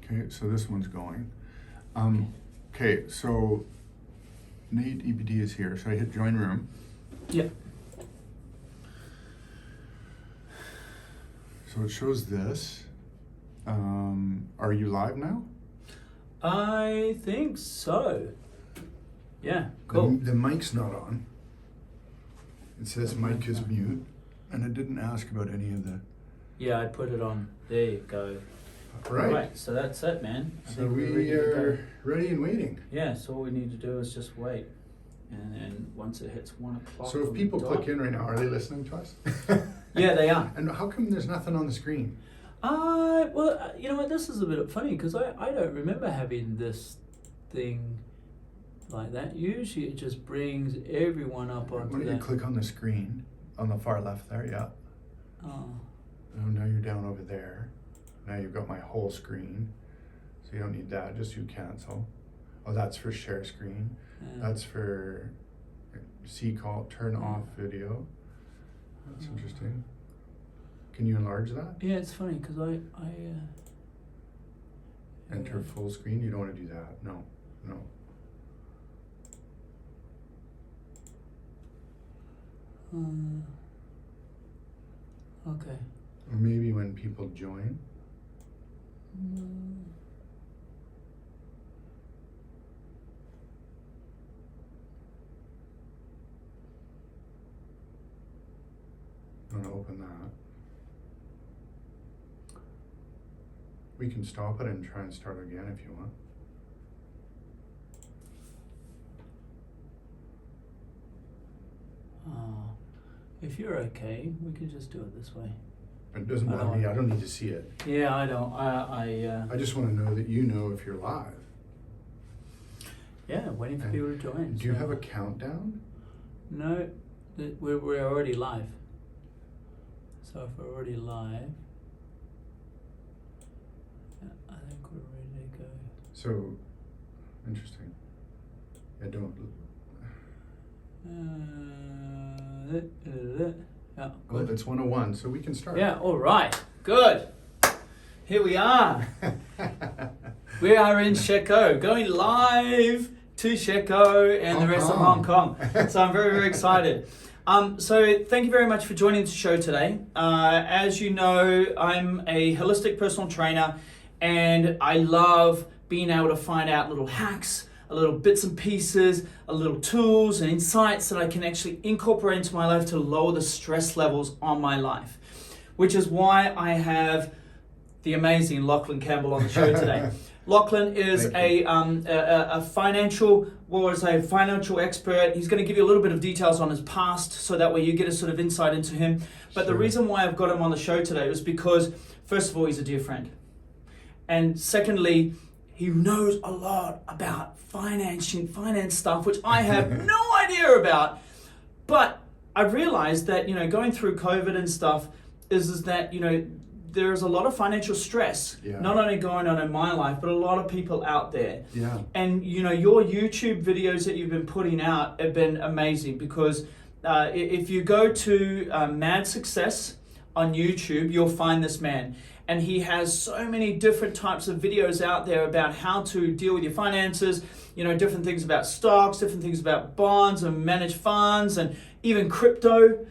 Okay, so this one's going. Okay, so Nate EBD is here. So I hit join room. Yeah. So it shows this. Are you live now? I think so. Yeah, cool. The mic's not on. It says mic is mute, and it didn't ask about any of the... Yeah, I put it on. There you go. Right. So that's it, man. So we are ready and waiting. Yeah, so all we need to do is just wait. And then once it hits 1 o'clock... So if people click in right now, are they listening to us? Yeah, they are. And how come there's nothing on the screen? Well, you know what, this is a bit funny because I don't remember having this thing like that. Usually it just brings everyone up onto that. Why don't you click on the screen on the far left there, yeah. Oh. Oh, now you're down over there. Now you've got my whole screen. So you don't need that, just you cancel. Oh, that's for share screen. Yeah. That's for C call, turn off video. That's interesting. Can you enlarge that? Yeah, it's funny because Enter full screen, you don't want to do that. No. Okay. Or maybe when people join. I'm gonna open that. We can stop it and try and start again if you want. If you're okay, we could just do it this way. It doesn't bother me. I don't need to see it. Yeah, I don't. I just want to know that you know if you're live. Yeah, waiting for people to join. Do you have a countdown? No, we're already live. So if we're already live, I think we're ready to go. So, interesting. Yeah, don't. Yeah, Well, good. it's 101, so we can start. Yeah, all right, good. Here we are. We are in Sheko, going live to Sheko and the rest of Hong Kong. So I'm very, very excited. So thank you very much for joining the show today. As you know, I'm a holistic personal trainer and I love being able to find out little hacks, a little bits and pieces, a little tools and insights that I can actually incorporate into my life to lower the stress levels on my life, which is why I have the amazing Lachlan Campbell on the show today. Lachlan is a financial expert. He's going to give you a little bit of details on his past so that way you get a sort of insight into him. But the reason why I've got him on the show today is because, first of all, he's a dear friend. And secondly, he knows a lot about finance stuff, which I have no idea about. But I've realized that, going through COVID and stuff is that, there is a lot of financial stress, not only going on in my life, but a lot of people out there. Yeah. And, your YouTube videos that you've been putting out have been amazing because if you go to Mad Success on YouTube, you'll find this man. And he has so many different types of videos out there about how to deal with your finances, different things about stocks, different things about bonds and managed funds and even crypto.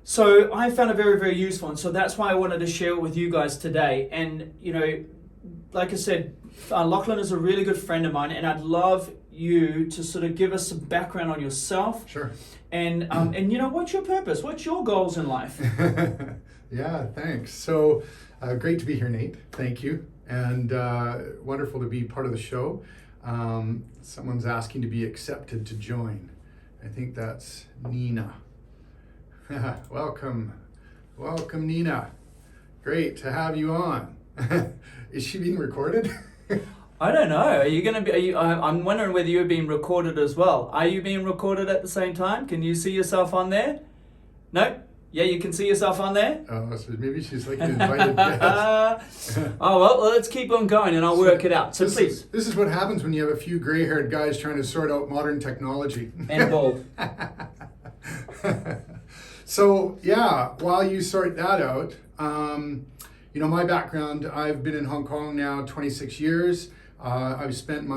So I found it very, very useful. And so that's why I wanted to share it with you guys today. And, like I said, Lachlan is a really good friend of mine and I'd love you to sort of give us some background on yourself. Sure. And what's your purpose? What's your goals in life? Yeah, thanks. So great to be here, Nate. Thank you. And wonderful to be part of the show. Someone's asking to be accepted to join. I think that's Nina. Welcome, Nina. Great to have you on. Is she being recorded? I don't know. Are you going to be? I'm wondering whether you're being recorded as well. Are you being recorded at the same time? Can you see yourself on there? No. Yeah, you can see yourself on there. Oh, so maybe she's like an invited guest. Oh well, let's keep on going, and I'll work it out. So please. This is what happens when you have a few gray-haired guys trying to sort out modern technology. And bald. So yeah, while you sort that out, my background, I've been in Hong Kong now 26 years. I've spent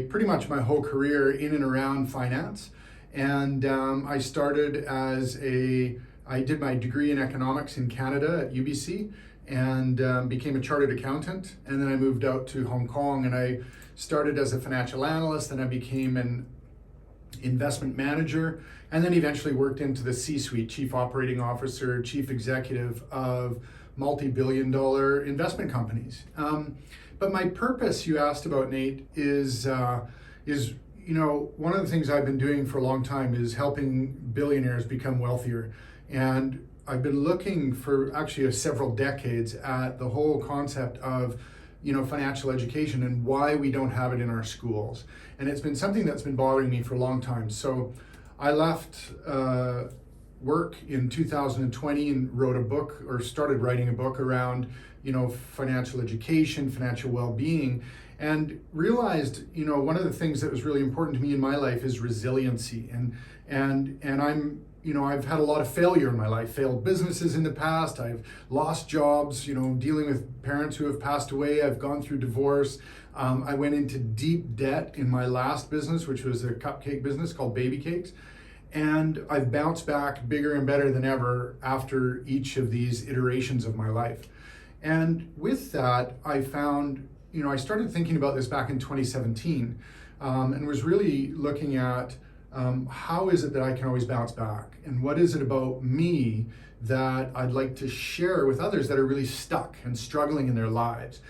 pretty much my whole career in and around finance. And I started I did my degree in economics in Canada at UBC and became a chartered accountant. And then I moved out to Hong Kong and I started as a financial analyst, and I became an investment manager, and then eventually worked into the C-suite, chief operating officer, chief executive of multi-billion-dollar investment companies. But my purpose, you asked about, Nate, is one of the things I've been doing for a long time is helping billionaires become wealthier. And I've been looking for actually several decades at the whole concept of financial education and why we don't have it in our schools. And it's been something that's been bothering me for a long time. So I left work in 2020 and wrote a book, or started writing a book around, financial education, financial well-being, and realized, one of the things that was really important to me in my life is resiliency. And I'm, I've had a lot of failure in my life, failed businesses in the past. I've lost jobs, dealing with parents who have passed away. I've gone through divorce. I went into deep debt in my last business, which was a cupcake business called Baby Cakes. And I've bounced back bigger and better than ever after each of these iterations of my life. And with that, I found, I started thinking about this back in 2017 and was really looking at how is it that I can always bounce back? And what is it about me that I'd like to share with others that are really stuck and struggling in their lives?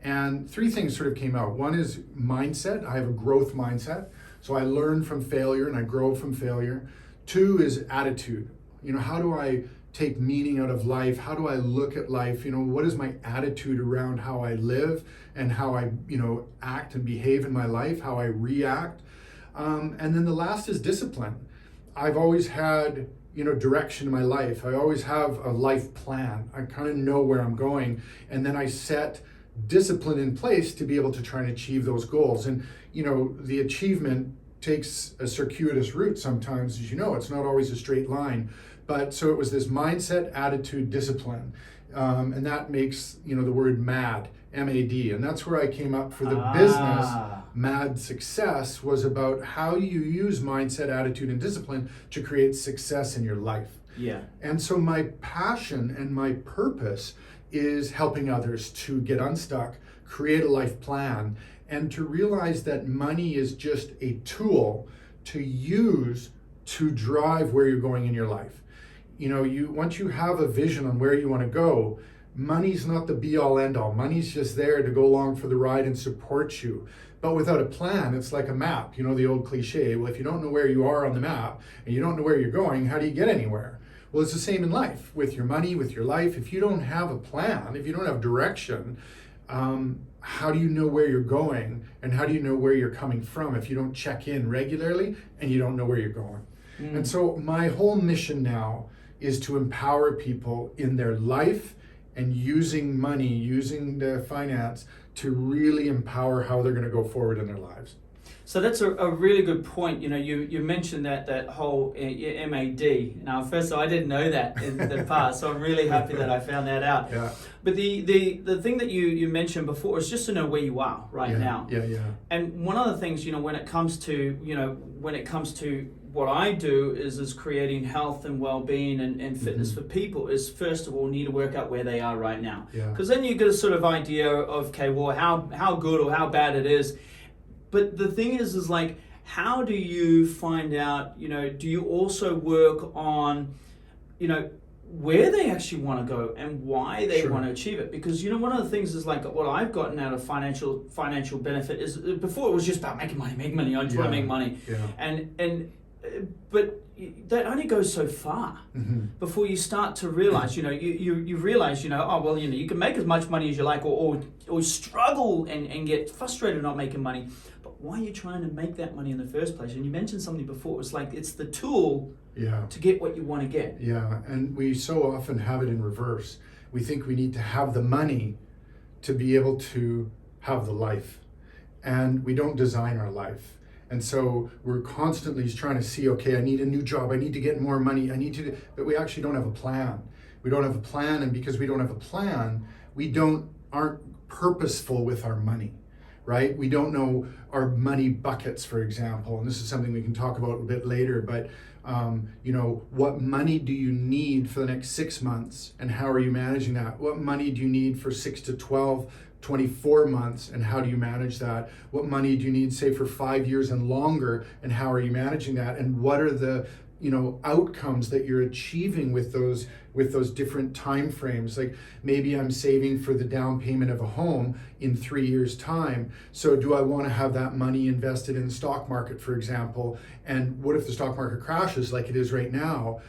And three things sort of came out. One is mindset. I have a growth mindset. So I learn from failure and I grow from failure. Two is attitude. How do I take meaning out of life? How do I look at life? What is my attitude around how I live and how I, act and behave in my life, how I react? And then the last is discipline. I've always had, direction in my life. I always have a life plan. I kind of know where I'm going. And then I set discipline in place to be able to try and achieve those goals. And, the achievement takes a circuitous route sometimes, as it's not always a straight line. But so it was this mindset, attitude, discipline. And that makes, the word MAD, M-A-D. And that's where I came up for the business. MAD Success was about how you use mindset, attitude, and discipline to create success in your life. Yeah. And so my passion and my purpose is helping others to get unstuck, create a life plan, and to realize that money is just a tool to use to drive where you're going in your life. Once you have a vision on where you want to go, money's not the be-all end-all. Money's just there to go along for the ride and support you. But without a plan, it's like a map, the old cliche. Well, if you don't know where you are on the map and you don't know where you're going, how do you get anywhere? Well, it's the same in life, with your money, with your life. If you don't have a plan, if you don't have direction, how do you know where you're going? And how do you know where you're coming from if you don't check in regularly and you don't know where you're going? And so my whole mission now is to empower people in their life and using money, using the finance to really empower how they're going to go forward in their lives. So that's a really good point. You mentioned that whole MAD. Now, first of all, I didn't know that in the past, so I'm really happy that I found that out. Yeah. But the thing that you mentioned before is just to know where you are right now. Yeah. And one of the things, when it comes to what I do is creating health and well-being and fitness for people is, first of all, need to work out where they are right now. Because then you get a sort of idea of, okay, well, how good or how bad it is. But the thing is like, how do you find out, do you also work on, where they actually want to go and why they want to achieve it? Because, one of the things is like what I've gotten out of financial benefit is, before it was just about making money. I just want to make money. Yeah. But that only goes so far before you start to realize, you realize, you can make as much money as you like or struggle and get frustrated not making money. But why are you trying to make that money in the first place? And you mentioned something before, it's like it's the tool to get what you want to get. Yeah, and we so often have it in reverse. We think we need to have the money to be able to have the life. And we don't design our life. And so we're constantly trying to see, okay, I need a new job, I need to get more money, but we actually don't have a plan. We don't have a plan, and because we don't have a plan, we aren't purposeful with our money, right? We don't know our money buckets, for example, and this is something we can talk about a bit later, but what money do you need for the next 6 months, and how are you managing that? What money do you need for 6 to 12, 24 months, and how do you manage that? What money do you need, say, for 5 years and longer, and how are you managing that? And what are the outcomes that you're achieving with those different time frames? Like, maybe I'm saving for the down payment of a home in 3 years' time. So do I want to have that money invested in the stock market, for example? And what if the stock market crashes like it is right now?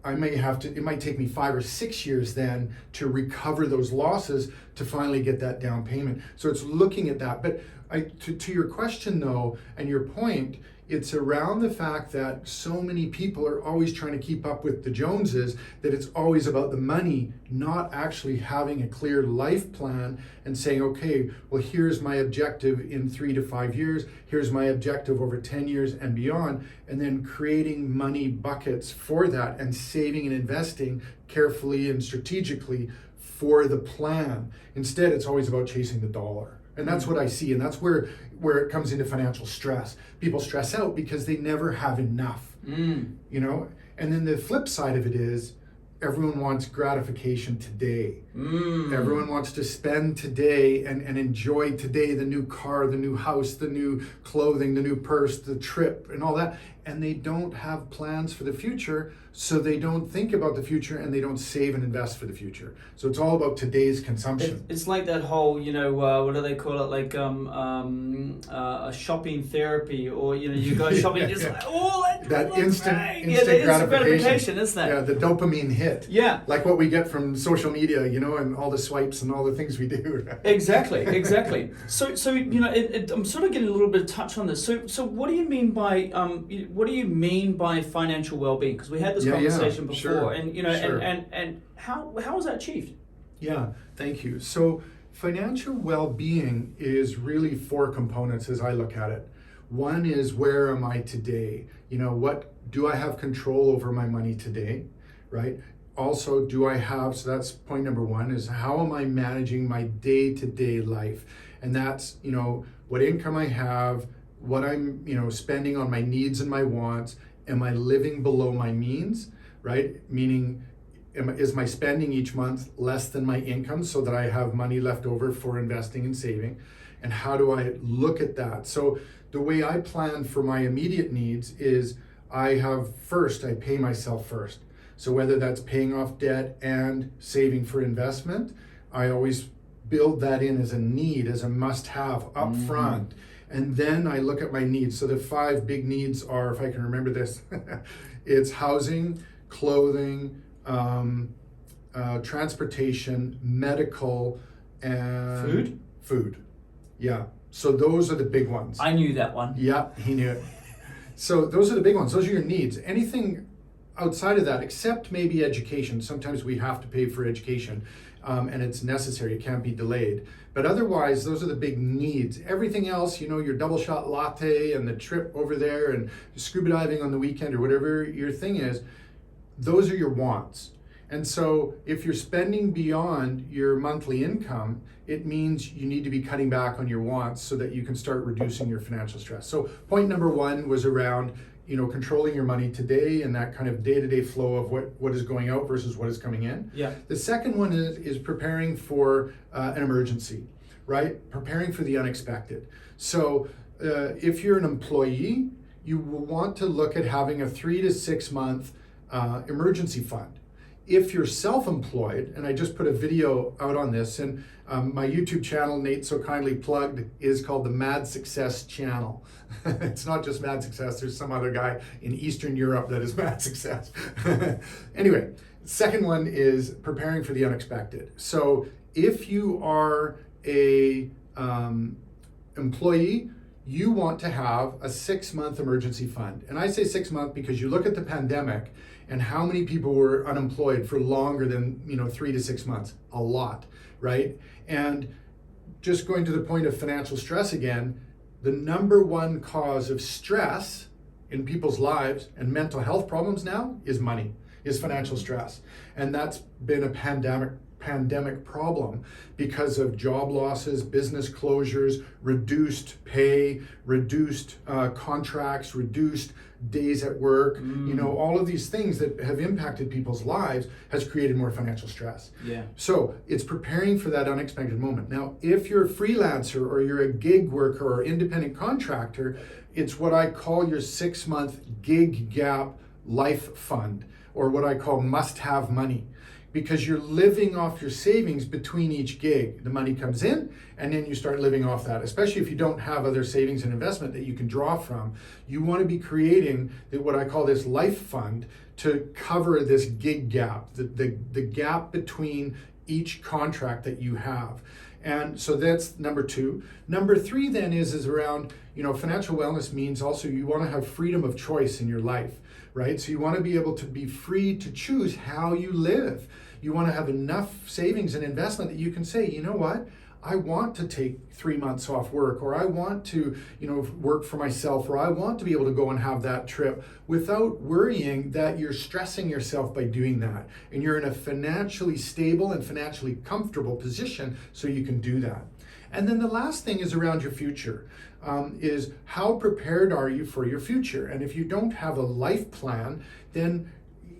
I may have to, it might take me 5 or 6 years then to recover those losses to finally get that down payment. So it's looking at that. But to your question though, and your point, it's around the fact that so many people are always trying to keep up with the Joneses, that it's always about the money, not actually having a clear life plan and saying, okay, well, here's my objective in 3 to 5 years, here's my objective over 10 years and beyond, and then creating money buckets for that and saving and investing carefully and strategically for the plan. Instead, it's always about chasing the dollar. And that's what I see, and that's where it comes into financial stress. People stress out because they never have enough, And then the flip side of it is, everyone wants gratification today. Everyone wants to spend today and enjoy today, the new car, the new house, the new clothing, the new purse, the trip, and all that. And they don't have plans for the future, so they don't think about the future, and they don't save and invest for the future. So it's all about today's consumption. It's like that whole, what do they call it? Like a shopping therapy, or you go shopping, it's like, that instant gratification, isn't it? Yeah, the dopamine hit. Yeah, like what we get from social media, and all the swipes and all the things we do. Exactly. So I'm sort of getting a little bit of touch on this. So what do you mean by financial well-being? Because we had this conversation before, sure, and sure. and how is that achieved? Yeah, thank you. So financial well-being is really 4 components as I look at it. One is, where am I today? What do I have control over my money today, right? Also, so that's point number 1, is how am I managing my day-to-day life? And that's, what income I have, what I'm, spending on my needs and my wants. Am I living below my means, right? Meaning, is my spending each month less than my income, so that I have money left over for investing and saving? And how do I look at that? So the way I plan for my immediate needs is, I pay myself first. So whether that's paying off debt and saving for investment, I always build that in as a need, as a must-have up front. And then I look at my needs. So the 5 big needs are, if I can remember this, it's housing, clothing, transportation, medical, and food. Yeah. So those are the big ones. I knew that one. Yeah, he knew it. So those are the big ones. Those are your needs. Anything outside of that, except maybe education. Sometimes we have to pay for education, and it's necessary. It can't be delayed. But otherwise, those are the big needs. Everything else, your double shot latte and the trip over there and scuba diving on the weekend, or whatever your thing is, those are your wants. And so if you're spending beyond your monthly income, it means you need to be cutting back on your wants so that you can start reducing your financial stress. So point number 1 was around, controlling your money today, and that kind of day-to-day flow of what is going out versus what is coming in. Yeah. The second one is preparing for an emergency, right? Preparing for the unexpected. So if you're an employee, you will want to look at having a 3 to 6 month emergency fund. If you're self-employed, and I just put a video out on this, and my YouTube channel, Nate so kindly plugged, is called the Mad Success Channel. It's not just Mad Success, there's some other guy in Eastern Europe that is Mad Success. Anyway, second one is preparing for the unexpected. So if you are a employee, you want to have a 6-month emergency fund. And I say 6 months because you look at the pandemic and how many people were unemployed for longer than 3 to 6 months. A lot, right? And just going to the point of financial stress again, the number 1 cause of stress in people's lives and mental health problems now is money, is financial stress. And that's been a pandemic problem because of job losses, business closures, reduced pay, reduced contracts, reduced days at work, all of these things that have impacted people's lives has created more financial stress. Yeah. So it's preparing for that unexpected moment. Now, if you're a freelancer or you're a gig worker or independent contractor, it's what I call your 6-month gig gap life fund, or what I call must-have money, because you're living off your savings between each gig. The money comes in and then you start living off that, especially if you don't have other savings and investment that you can draw from. You want to be creating what I call this life fund to cover this gig gap, the gap between each contract that you have. And so that's number 2. Number 3 then is around, financial wellness means also you want to have freedom of choice in your life, right? So you want to be able to be free to choose how you live. You want to have enough savings and investment that you can say, you know what? I want to take 3 months off work, or I want to, work for myself, or I want to be able to go and have that trip without worrying that you're stressing yourself by doing that. And you're in a financially stable and financially comfortable position so you can do that. And then the last thing is around your future, is how prepared are you for your future? And if you don't have a life plan, then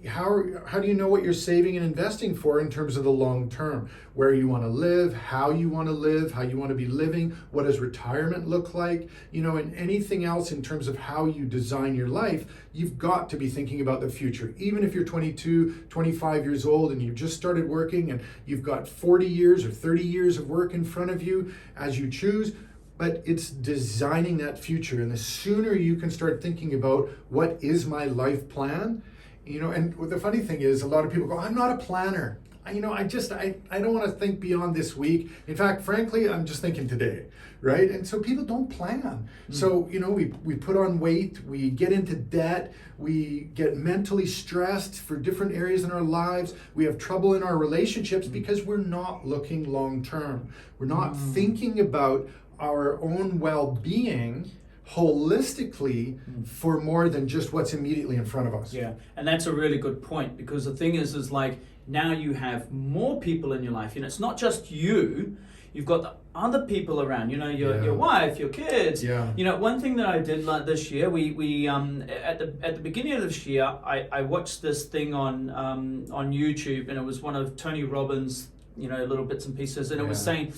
how do you know what you're saving and investing for in terms of the long term? Where you want to live, how you want to live, how you want to be living, what does retirement look like? And anything else in terms of how you design your life, you've got to be thinking about the future. Even if you're 22, 25 years old and you've just started working and you've got 40 years or 30 years of work in front of you as you choose, but it's designing that future. And the sooner you can start thinking about what is my life plan, and the funny thing is, a lot of people go, I'm not a planner. I don't want to think beyond this week. In fact, frankly, I'm just thinking today, right? And so people don't plan. So, we put on weight, we get into debt, we get mentally stressed for different areas in our lives. We have trouble in our relationships because we're not looking long term. We're not thinking about our own well-being holistically for more than just what's immediately in front of us. Yeah, and that's a really good point, because the thing is like now you have more people in your life. It's not just you. You've got the other people around. Your wife, your kids. Yeah. One thing that I did like this year, we at the beginning of this year, I watched this thing on YouTube, and it was one of Tony Robbins' little bits and pieces, and it was saying,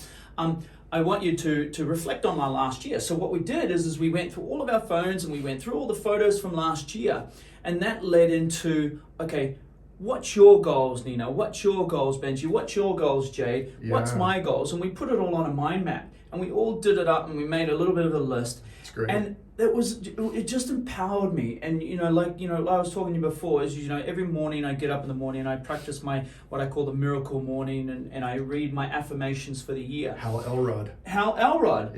I want you to reflect on our last year. So what we did is we went through all of our phones and we went through all the photos from last year. And that led into, okay, what's your goals, Nina? What's your goals, Benji? What's your goals, Jade? Yeah. What's my goals? And we put it all on a mind map. And we all did it up and we made a little bit of a list. It's great. And it just empowered me. And I was talking to you before, is every morning I get up in the morning and I practice my what I call the miracle morning, and I read my affirmations for the year. Hal Elrod.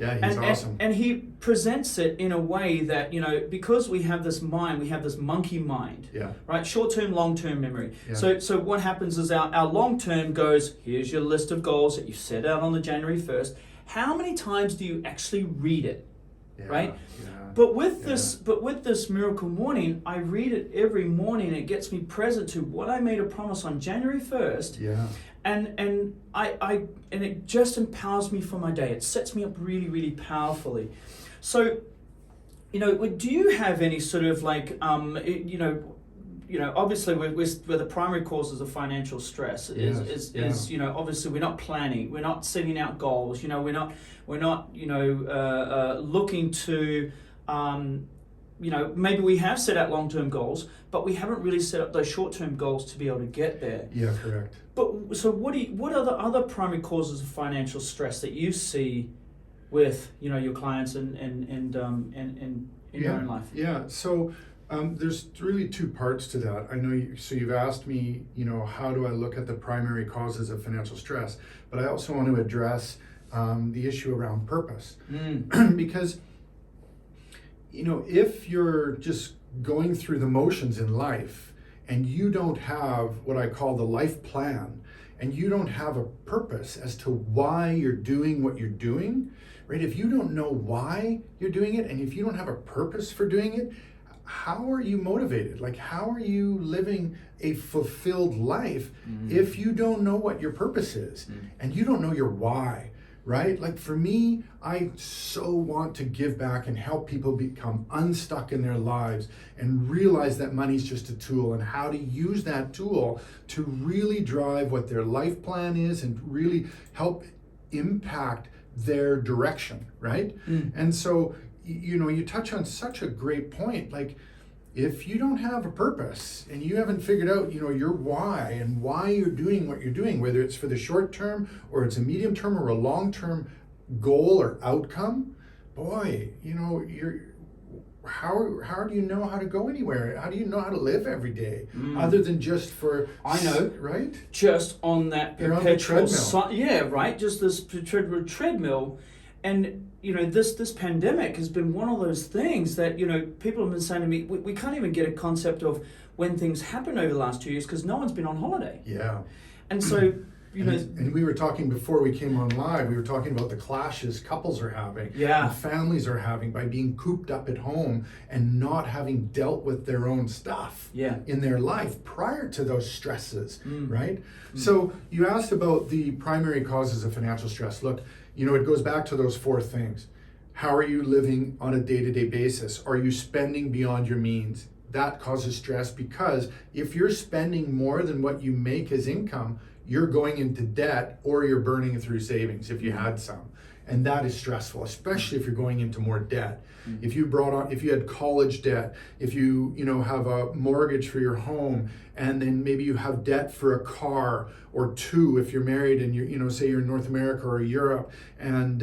Yeah, he's awesome. And he presents it in a way that, because we have this mind, we have this monkey mind. Yeah. Right? Short-term, long-term memory. Yeah. So what happens is our long-term goes, here's your list of goals that you set out on the January 1st. How many times do you actually read it? Yeah, right? Yeah. But with this miracle morning, I read it every morning. It gets me present to what I made a promise on January 1st. Yeah. And it just empowers me for my day. It sets me up really, really powerfully. So, do you have any sort of like obviously we're the primary causes of financial stress is obviously we're not planning, we're not setting out goals, we're not looking to maybe we have set out long-term goals, but we haven't really set up those short-term goals to be able to get there. Yeah, correct. But so what are the other primary causes of financial stress that you see with your clients and in your own life? Yeah. So there's really 2 parts to that. I know you've asked me, how do I look at the primary causes of financial stress? But I also want to address the issue around purpose. Because, if you're just going through the motions in life and you don't have what I call the life plan, and you don't have a purpose as to why you're doing what you're doing, right? If you don't know why you're doing it, and if you don't have a purpose for doing it, how are you motivated? Like, how are you living a fulfilled life if you don't know what your purpose is and you don't know your why, right? Like for me, I so want to give back and help people become unstuck in their lives and realize that money's just a tool, and how to use that tool to really drive what their life plan is and really help impact their direction, right? And so, you know, you touch on such a great point. Like, if you don't have a purpose and you haven't figured out, you know, your why and why you're doing what you're doing, whether it's for the short term or it's a medium term or a long term goal or outcome, boy, you know, how do you know how to go anywhere? How do you know how to live every day other than just for, I know, right? Just on that You're on the perpetual treadmill. yeah, right. Just this perpetual treadmill, and you know, this pandemic has been one of those things that, you know, people have been saying to me, we can't even get a concept of when things happen over the last 2 years because no one's been on holiday. Yeah. And so, you know, and we were talking before we came on live, we were talking about the clashes couples are having, Yeah. and families are having by being cooped up at home and not having dealt with their own stuff Yeah. in their life prior to those stresses, right? So you asked about the primary causes of financial stress. Look, you know, it goes back to those 4 things. How are you living on a day-to-day basis? Are you spending beyond your means? That causes stress, because if you're spending more than what you make as income, you're going into debt or you're burning through savings if you had some. And that is stressful, especially if you're going into more debt. If you had college debt, if you have a mortgage for your home, and then maybe you have debt for a car or 2 if you're married and say you're in North America or Europe, and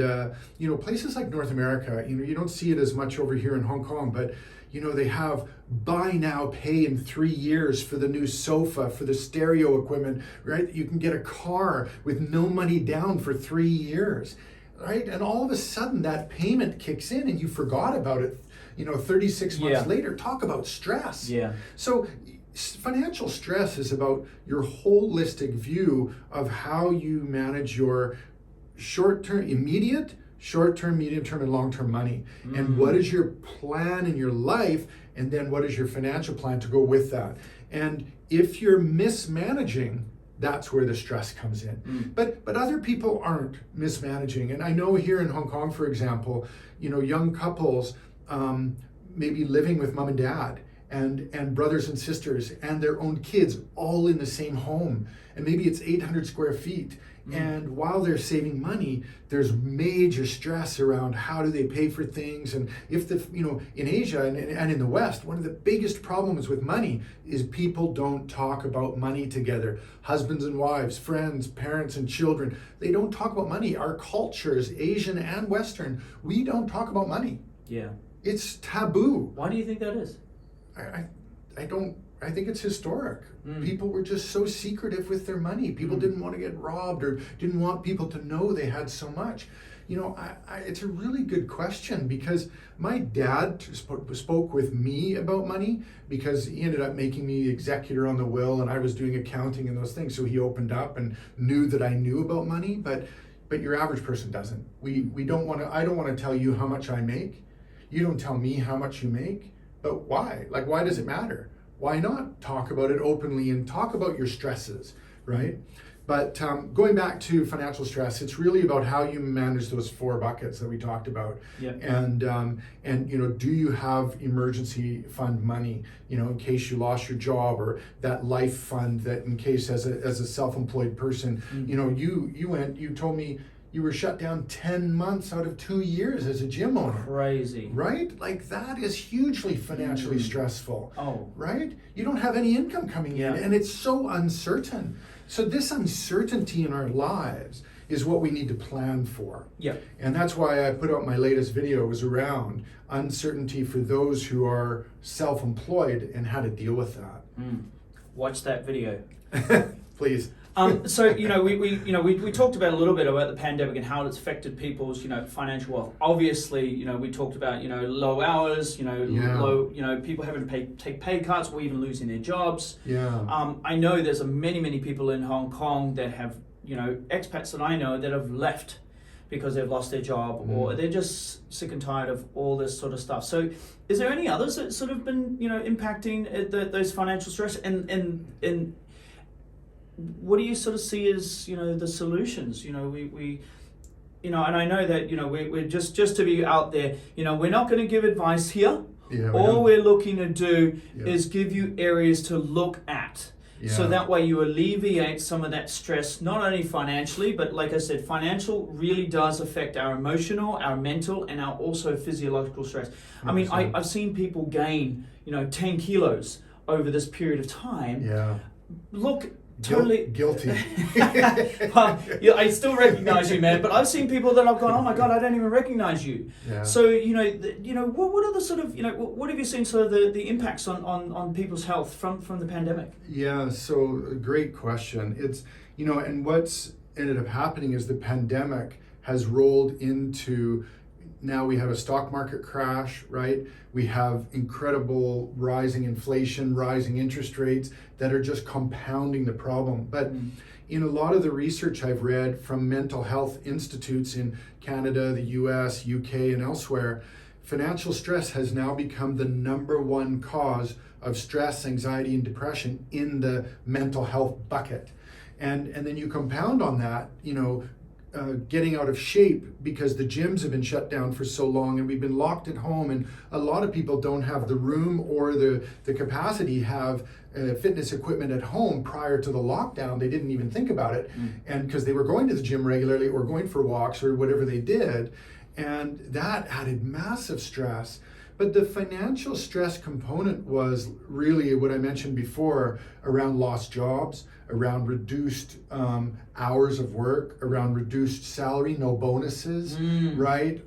places like North America, you don't see it as much over here in Hong Kong, but they have buy now, pay in 3 years for the new sofa, for the stereo equipment, right? You can get a car with no money down for 3 years, right? And all of a sudden that payment kicks in and you forgot about it, 36 months later. Talk about stress. Yeah. So financial stress is about your holistic view of how you manage your short-term, medium-term, and long-term money. And what is your plan in your life? And then what is your financial plan to go with that? And if you're mismanaging, that's where the stress comes in. But other people aren't mismanaging. And I know here in Hong Kong, for example, young couples maybe living with mom and dad and brothers and sisters and their own kids all in the same home. And maybe it's 800 square feet. And while they're saving money, there's major stress around how do they pay for things. And if in Asia and in the West, one of the biggest problems with money is people don't talk about money together. Husbands and wives, friends, parents and children, they don't talk about money. Our cultures, Asian and Western, we don't talk about money. Yeah. It's taboo. Why do you think that is? I think it's historic. People were just so secretive with their money. People didn't want to get robbed or didn't want people to know they had so much. It's a really good question, because my dad spoke with me about money because he ended up making me executor on the will, and I was doing accounting and those things. So he opened up and knew that I knew about money, but your average person doesn't. I don't want to tell you how much I make. You don't tell me how much you make. But why? Like, why does it matter? Why not talk about it openly and talk about your stresses, right? But going back to financial stress, it's really about how you manage those 4 buckets that we talked about. Yep. And do you have emergency fund money, in case you lost your job, or that life fund that in case as a self-employed person, you told me you were shut down 10 months out of 2 years as a gym owner. Crazy. Right? Like, that is hugely financially stressful. Oh. Right? You don't have any income coming in, and it's so uncertain. So this uncertainty in our lives is what we need to plan for. Yeah. And that's why I put out my latest videos around uncertainty for those who are self-employed and how to deal with that. Watch that video. Please. So we talked about a little bit about the pandemic and how it's affected people's financial wealth. Obviously, we talked about low hours, low people having to take pay cuts or even losing their jobs. Yeah. I know there's many people in Hong Kong that have expats that I know that have left because they've lost their job, or they're just sick and tired of all this sort of stuff. So is there any others that sort of been, impacting those financial stress, and what do you sort of see as, the solutions? We and I know that, we're just to be out there, we're not going to give advice here. Yeah, All we're looking to do is give you areas to look at. Yeah. So that way you alleviate some of that stress, not only financially, but like I said, financial really does affect our emotional, our mental, and our also physiological stress. 100%. I mean, I've seen people gain, 10 kilos over this period of time. Yeah. Look, totally guilty. Well, I still recognize you, man. But I've seen people that I've gone, oh my God, I don't even recognize you. Yeah. So what are the sort of what have you seen sort of the impacts on people's health from the pandemic? Yeah. So great question. It's and what's ended up happening is the pandemic has rolled into. Now we have a stock market crash, right? We have incredible rising inflation, rising interest rates that are just compounding the problem. But in a lot of the research I've read from mental health institutes in Canada, the US, UK, and elsewhere, financial stress has now become the number one cause of stress, anxiety, and depression in the mental health bucket. And then you compound on that, getting out of shape because the gyms have been shut down for so long and we've been locked at home, and a lot of people don't have the room or the capacity to have fitness equipment at home. Prior to the lockdown, they didn't even think about it, and because they were going to the gym regularly or going for walks or whatever they did, and that added massive stress. But the financial stress component was really what I mentioned before around lost jobs, around reduced hours of work, around reduced salary, no bonuses, right?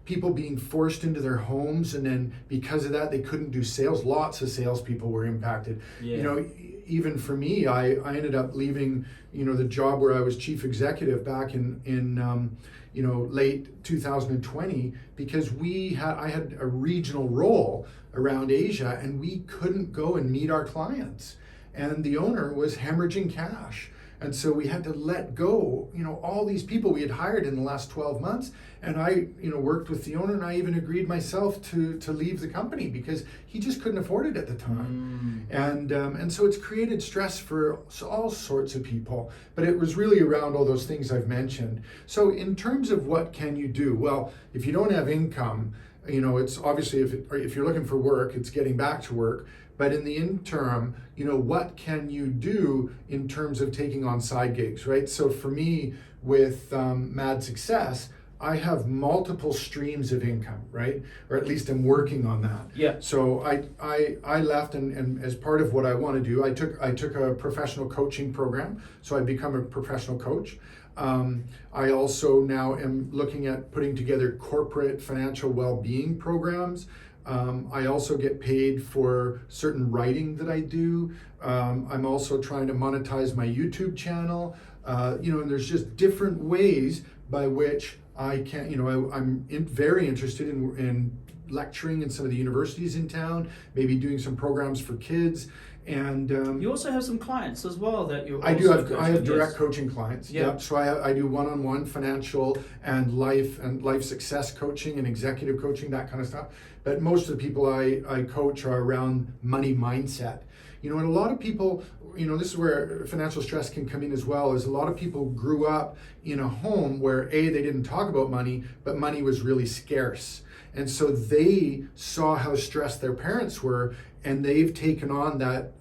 People being forced into their homes, and then because of that, they couldn't do sales. Lots of salespeople were impacted. Yeah. Even for me, I ended up leaving, the job where I was chief executive back in late 2020, because I had a regional role around Asia, and we couldn't go and meet our clients. And the owner was hemorrhaging cash. And so we had to let go, all these people we had hired in the last 12 months. And I, worked with the owner, and I even agreed myself to leave the company because he just couldn't afford it at the time. And so it's created stress for all sorts of people, but it was really around all those things I've mentioned. So in terms of what can you do? Well, if you don't have income, it's obviously if you're looking for work, it's getting back to work. But in the interim, what can you do in terms of taking on side gigs, right? So for me, with Mad Success, I have multiple streams of income, right? Or at least I'm working on that. Yeah. So I left, and as part of what I want to do, I took a professional coaching program. So I've become a professional coach. I also now am looking at putting together corporate financial well-being programs. I also get paid for certain writing that I do. I'm also trying to monetize my YouTube channel. And there's just different ways by which I can, I'm very interested in lecturing in some of the universities in town, maybe doing some programs for kids. And you also have some clients as well that you. I have direct coaching clients. Yeah. Yep. So I do one-on-one financial and life success coaching and executive coaching, that kind of stuff. But most of the people I coach are around money mindset. And a lot of people, this is where financial stress can come in as well, is a lot of people grew up in a home where they didn't talk about money, but money was really scarce. And so they saw how stressed their parents were, and they've taken on that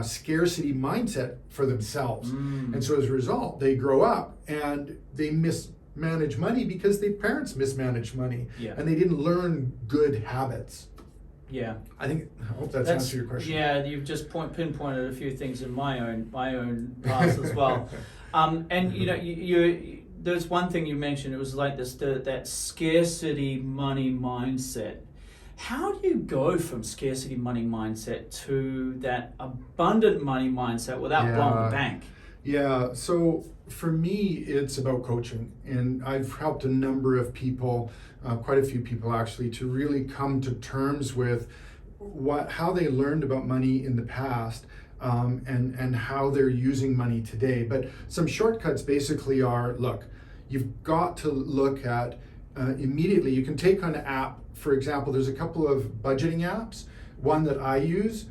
scarcity mindset for themselves. And so as a result, they grow up and they mismanage money because their parents mismanaged money. Yeah. And they didn't learn good habits. Yeah. I hope that's answered your question. Yeah, you've just pinpointed a few things in my own past as well. And you there's one thing you mentioned, it was like that scarcity money mindset. How do you go from scarcity money mindset to that abundant money mindset without blowing the bank? Yeah, so for me, it's about coaching. And I've helped a number of people, quite a few people actually, to really come to terms with how they learned about money in the past, and how they're using money today. But some shortcuts basically are, look, you've got to look at immediately. You can take on an app, for example, there's a couple of budgeting apps. One that I use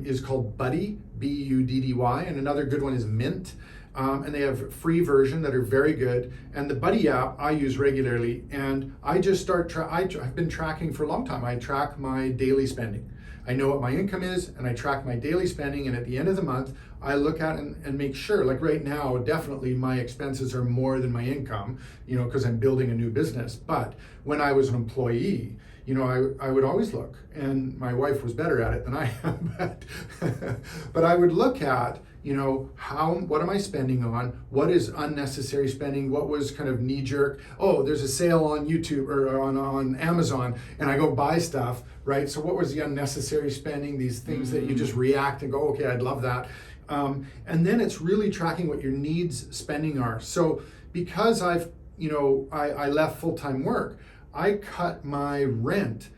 is called Buddy, Buddy, and another good one is Mint. And they have a free version that are very good. And the Buddy app I use regularly, and I just I've been tracking for a long time. I track my daily spending. I know what my income is, and I track my daily spending, and at the end of the month, I look at and make sure, like right now, definitely my expenses are more than my income, because I'm building a new business. But when I was an employee, I would always look, and my wife was better at it than I am, but I would look at, what am I spending on? What is unnecessary spending? What was kind of knee jerk? Oh, there's a sale on YouTube or on Amazon, and I go buy stuff, right? So what was the unnecessary spending? These things that you just react and go, okay, I'd love that. And then it's really tracking what your needs spending are. So because I left full-time work, I cut my rent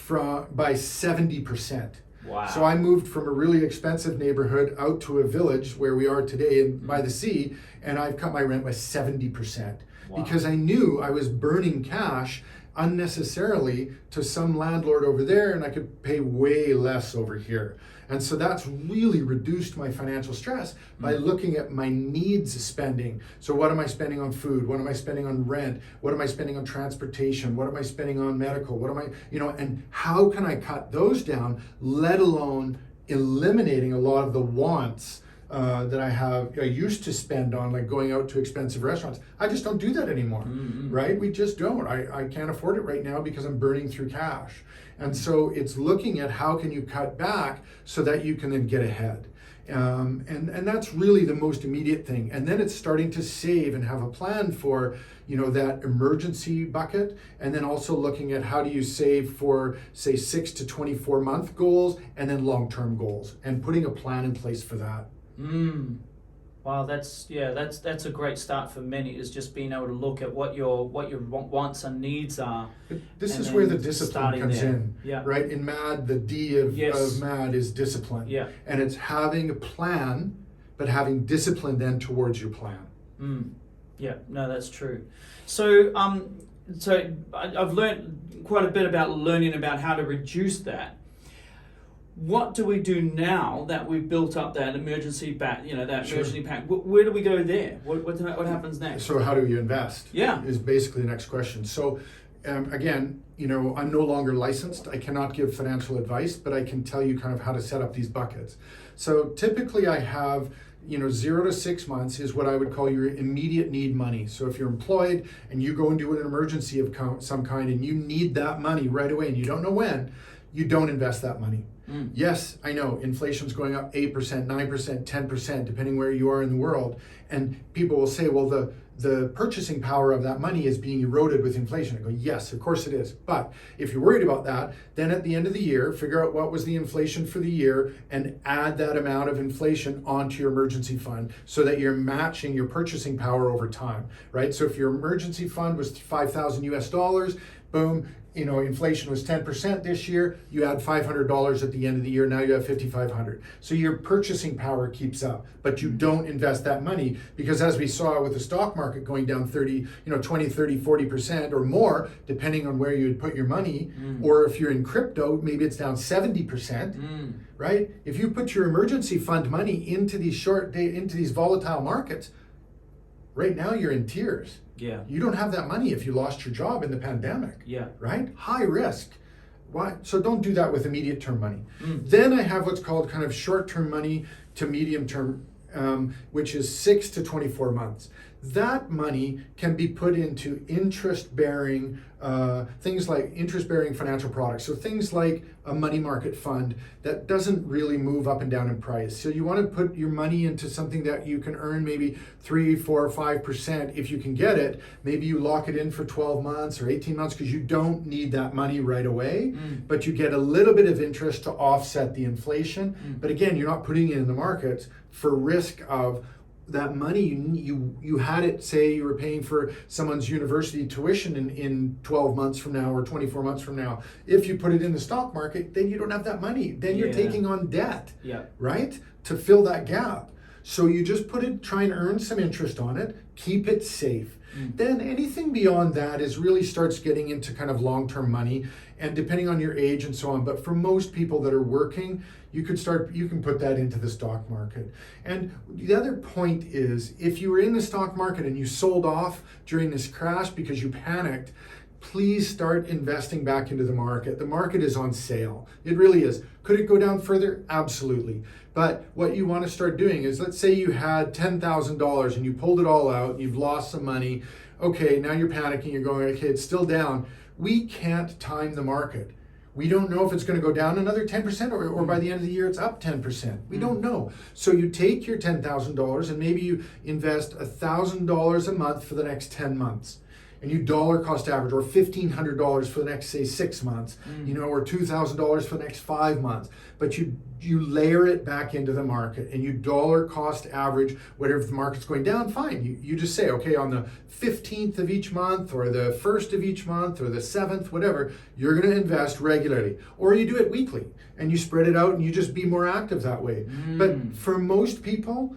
by 70%. Wow. So I moved from a really expensive neighborhood out to a village where we are today by the sea, and I've cut my rent by 70%. Wow. Because I knew I was burning cash unnecessarily to some landlord over there, and I could pay way less over here. And so that's really reduced my financial stress by looking at my needs spending. So what am I spending on food? What am I spending on rent? What am I spending on transportation? What am I spending on medical? What am I, and how can I cut those down, let alone eliminating a lot of the wants that I used to spend on, like going out to expensive restaurants. I just don't do that anymore, right? We just don't. I can't afford it right now because I'm burning through cash. And so it's looking at how can you cut back so that you can then get ahead. And that's really the most immediate thing. And then it's starting to save and have a plan for, that emergency bucket. And then also looking at how do you save for, say, 6 to 24 month goals and then long-term goals, and putting a plan in place for that. Wow, that's a great start for many, is just being able to look at what your wants and needs are. But this is where the discipline comes in, right? In MAD, the D of MAD is discipline. Yeah. And it's having a plan, but having discipline then towards your plan. Yeah, no, that's true. So I've learned quite a bit about learning about how to reduce that. What do we do now that we've built up that emergency emergency pack? Where do we go there? What happens next? So how do you invest? Yeah, is basically the next question. So again, I'm no longer licensed. I cannot give financial advice, but I can tell you kind of how to set up these buckets. So typically I have 0 to 6 months is what I would call your immediate need money. So if you're employed and you go into an emergency of some kind and you need that money right away and you don't know when, you don't invest that money. Yes, I know inflation's going up 8%, 9%, 10%, depending where you are in the world. And people will say, well, the purchasing power of that money is being eroded with inflation. I go, yes, of course it is. But if you're worried about that, then at the end of the year, figure out what was the inflation for the year and add that amount of inflation onto your emergency fund so that you're matching your purchasing power over time, right? So if your emergency fund was $5,000 US, boom, inflation was 10% this year, you add $500 at the end of the year, now you have $5,500. So your purchasing power keeps up, but you don't invest that money because, as we saw with the stock market going down 20, 30, 40% or more, depending on where you would put your money, or if you're in crypto, maybe it's down 70%, right? If you put your emergency fund money into these volatile markets, right now you're in tears. Yeah. You don't have that money if you lost your job in the pandemic. Yeah. Right? High risk. Why? So don't do that with immediate term money. Then I have what's called kind of short term money to medium term, which is 6 to 24 months. That money can be put into interest-bearing things like interest-bearing financial products. So things like a money market fund that doesn't really move up and down in price. So you want to put your money into something that you can earn maybe 3, 4, 5% if you can get it. Maybe you lock it in for 12 months or 18 months because you don't need that money right away, but you get a little bit of interest to offset the inflation. But again, you're not putting it in the markets for risk of that money you had it, say you were paying for someone's university tuition in 12 months from now or 24 months from now. If you put it in the stock market, then you don't have that money. Then you're taking on debt, right, to fill that gap. So you just try and earn some interest on it, keep it safe. Then anything beyond that is really starts getting into kind of long-term money, and depending on your age and so on. But for most people that are working, you can put that into the stock market. And the other point is, if you were in the stock market and you sold off during this crash because you panicked, please start investing back into the market. The market is on sale. It really is. Could it go down further? Absolutely. But what you want to start doing is, let's say you had $10,000 and you pulled it all out, and you've lost some money. Okay, now you're panicking, you're going, okay, it's still down. We can't time the market. We don't know if it's going to go down another 10% or by the end of the year it's up 10%. We don't know. So you take your $10,000 and maybe you invest $1,000 a month for the next 10 months. And you dollar cost average, or $1,500 for the next, say, 6 months, or $2,000 for the next 5 months. But you layer it back into the market, and you dollar cost average whatever. If the market's going down, fine. You just say, okay, on the 15th of each month, or the 1st of each month, or the 7th, whatever, you're going to invest regularly. Or you do it weekly, and you spread it out, and you just be more active that way. But for most people,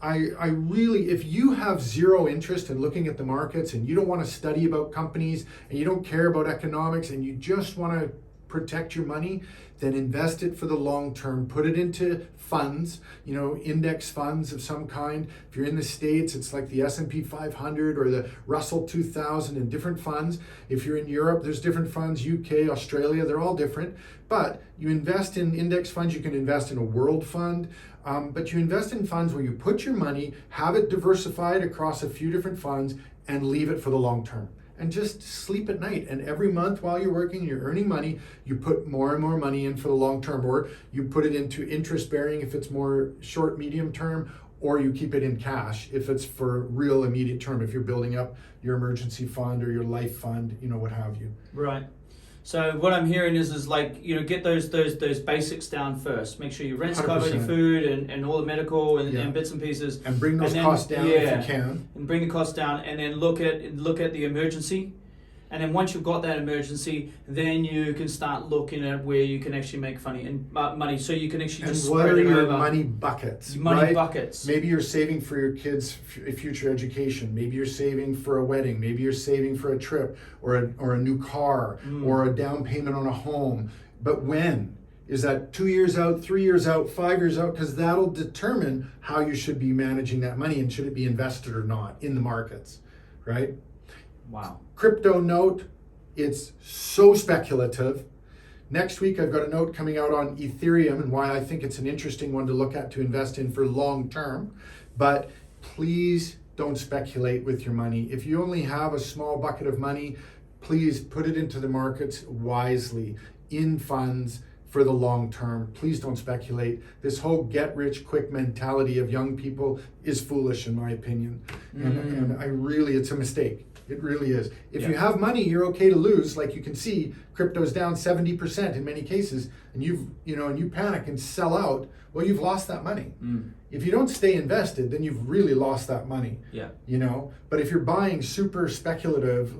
I really, if you have zero interest in looking at the markets, and you don't want to study about companies, and you don't care about economics, and you just want to protect your money, then invest it for the long term. Put it into funds, index funds of some kind. If you're in the States, it's like the S&P 500 or the Russell 2000 and different funds. If you're in Europe, there's different funds, UK, Australia, they're all different. But you invest in index funds, you can invest in a world fund, but you invest in funds where you put your money, have it diversified across a few different funds, and leave it for the long term. And just sleep at night. And every month while you're working and you're earning money, you put more and more money in for the long term, or you put it into interest bearing if it's more short, medium term, or you keep it in cash if it's for real immediate term, if you're building up your emergency fund or your life fund, what have you. Right. So what I'm hearing is like, get those basics down first. Make sure your rent's covered, your food, and all the medical and bits and pieces. And bring those costs down if you can. And bring the costs down, and then look at the emergency. And then once you've got that emergency, then you can start looking at where you can actually make money. So you can actually just spread it over. And what are your money buckets? Buckets. Maybe you're saving for your kids' future education. Maybe you're saving for a wedding. Maybe you're saving for a trip or a new car or a down payment on a home. But when? Is that 2 years out, 3 years out, 5 years out? Because that'll determine how you should be managing that money, and should it be invested or not in the markets, right? Wow. Crypto note, it's so speculative. Next week, I've got a note coming out on Ethereum and why I think it's an interesting one to look at to invest in for long term. But please don't speculate with your money. If you only have a small bucket of money, please put it into the markets wisely, in funds for the long term. Please don't speculate. This whole get rich quick mentality of young people is foolish, in my opinion. And it's a mistake. It really is. If you have money, you're okay to lose. Like you can see, crypto's down 70% in many cases, and you panic and sell out. Well, you've lost that money. If you don't stay invested, then you've really lost that money. Yeah. But if you're buying super speculative,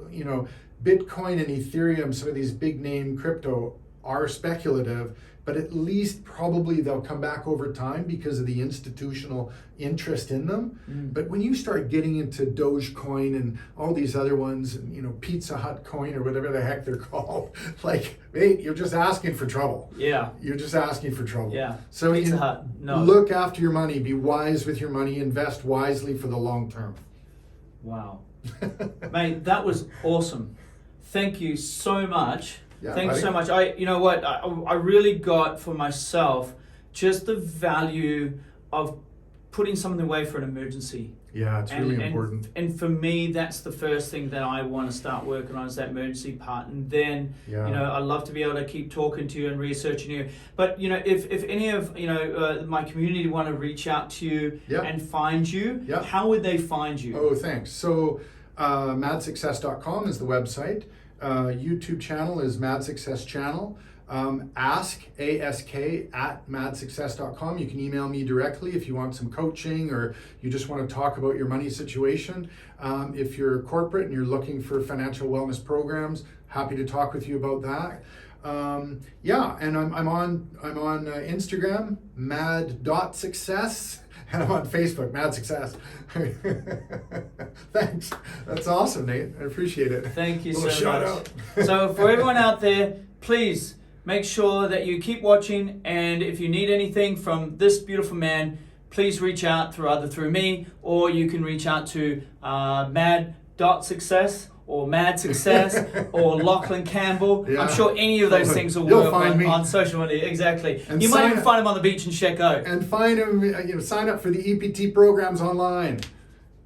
Bitcoin and Ethereum, some of these big name crypto are speculative, but at least probably they'll come back over time because of the institutional interest in them. But when you start getting into Dogecoin and all these other ones, Pizza Hut coin or whatever the heck they're called, like, hey, you're just asking for trouble. Yeah. You're just asking for trouble. Yeah. So Pizza Hut, no. Look after your money, be wise with your money, invest wisely for the long term. Wow. Mate, that was awesome. Thank you so much. Yeah, Thanks so much. I really got for myself just the value of putting something away for an emergency. Yeah, it's really important. And for me, that's the first thing that I want to start working on, is that emergency part. And then, I'd love to be able to keep talking to you and researching you. But, if any of, my community want to reach out to you and find you, how would they find you? Oh, thanks. So madsuccess.com is the website. YouTube channel is Mad Success Channel. Ask at madsuccess.com. You can email me directly if you want some coaching or you just want to talk about your money situation. If you're corporate and you're looking for financial wellness programs, happy to talk with you about that. And I'm on Instagram, mad.success. And I'm on Facebook, Mad Success. Thanks. That's awesome, Nate. I appreciate it. Thank you Little so shout much. out. So for everyone out there, please make sure that you keep watching, and if you need anything from this beautiful man, please reach out either through me, or you can reach out to mad.success or Mad Success or Lachlan Campbell. Yeah. I'm sure any of those things will You'll work find me. on social media. Exactly. And You might sign even up. find him on the beach in Sheko. And find him, sign up for the EPT programs online.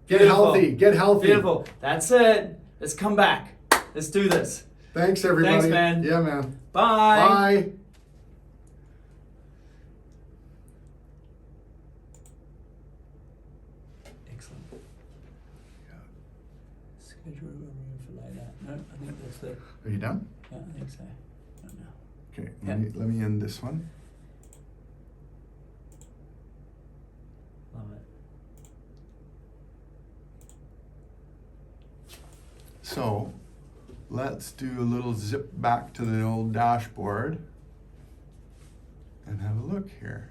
Get Beautiful. healthy. Get healthy. Beautiful. That's it. Let's come back. Let's do this. Thanks, everybody. Thanks, man. Yeah, man. Bye. Bye. Excellent. Schedule a room for later. No, I think that's it. Are you done? Yeah, I think so. Don't know. Okay, Yeah. let me end this one. Love it. So, let's do a little zip back to the old dashboard and have a look here.